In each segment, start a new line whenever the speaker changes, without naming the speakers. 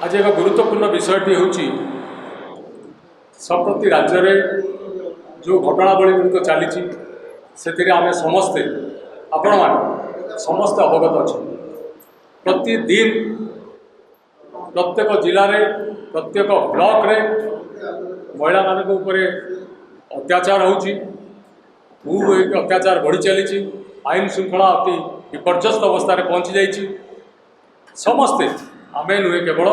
आज एक गुरुत्वपूर्ण विषयटी हूँ संप्रति राज्य में जो घटनावली गुड़िक चली आम समस्ते आपण मैंने समस्ते अवगत अच्छा प्रतिदिन प्रत्येक जिले में प्रत्येक ब्लॉक रे महिला मान अत्याचार होची अत्याचार बढ़ी चली आईन श्रृंखला अति विपर्यस्त अवस्था पहुँची जाइए समस्ते आमे नुहे केवल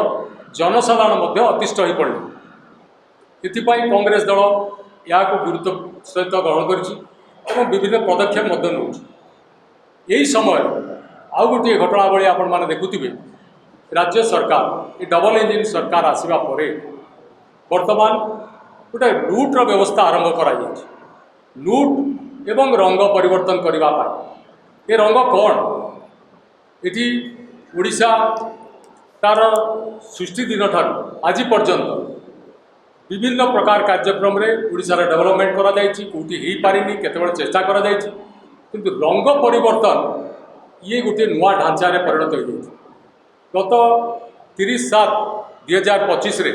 जनसाधारण अतिष्ठ हो पड़े इथिपाई कांग्रेस दल या गुरुत्व सहित ग्रहण कर विभिन्न पदक्षेप नौ समय आउ गोटे घटनावली आपण मैंने देखुवे राज्य सरकार ये डबल इंजिन सरकार आसवा पर वर्तमान गोटे लुट्र व्यवस्था आरंभ कर लुट एवं रंग परिवर्तन करने ये रंग कौन ये ओडिशा तार सृष्टि दिन ठार आज पर्यंत विभिन्न प्रकार कार्यक्रम रे ओडिशार डेवलपमेंट करा जायछि कोठी ही पारिनी केतेबेले चेष्टा करा जायछि किंतु रंग परिवर्तन ये गोटे नुआ ढांचा रे परिणत हो जायछि गत 30/7/2025 रे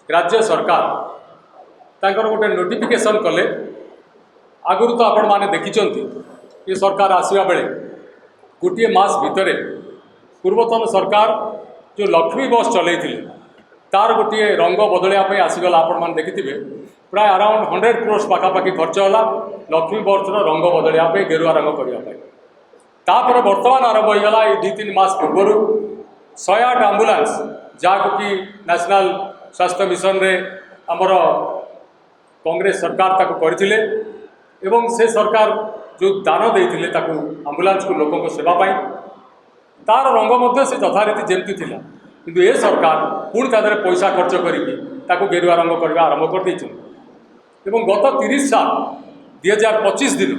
राज्य सरकार तांकर गोटे नोटिफिकेशन कले आगुरी तो आपण माने देखिचंती ये सरकार आसवा बेले गोटे मास भितर पूर्वतन सरकार जो लक्ष्मी बस चलई तार गोटे रंग बदलिया आसीगला आपण मैंने देखिथे प्राय अराउंड 100 crores पाखापाखि खर्च होला लक्ष्मी बसर रंग बदलिया गेरुआ रंग करने तापर बर्तमान आरंभ होगा ये 2-3 मास पूर्वर 108 आम्बुलांस जहाँ कि नेशनल स्वास्थ्य मिशन रे आमर कांग्रेस सरकार ताको करथिले एवं से सरकार जो दान देइथिले ताको आम्बुलांस को लोकों को सेवा पाई तार रंग से यथारीति जमती थिला किंतु ये सरकार पुणी तादे पैसा खर्च करके गेरुआ रंग करने आरंभ कर गत 30/7/2025 दिन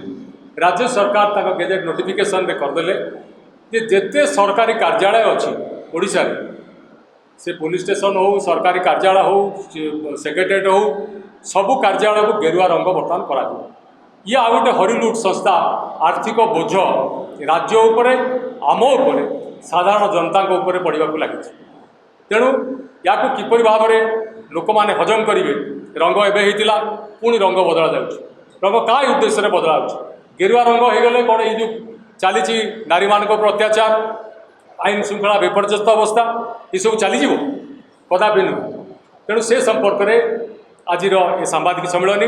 राज्य सरकार तक गेजेट नोटिफिकेशन करदे जे जेते सरकारी कार्यालय अच्छी ओडिशा रे से पुलिस स्टेशन हो सरकारी कार्यालय हो सेक्रेटेरिएट हो सबू कार्यालय को गेरुआ रंग बर्तमान करा ये आ गोटे हरिलुट संस्था आर्थिक बोझ राज्य उपरे आम उपरे साधारण जनता उपरे पड़वा लगी तेणु या किपर भाव में लोक मैंने हजम करेंगे रंग एवं पुणी रंग बदला जाऊँच रंग क्या उद्देश्य बदला गेरुआ रंग हो गले कौन ये चली नारी मान अत्याचार आईन श्रृंखला विपर्यस्त अवस्था ये सब चली कदापि नुह तेणु से संपर्क में आज ये सांबादिक सम्मेलन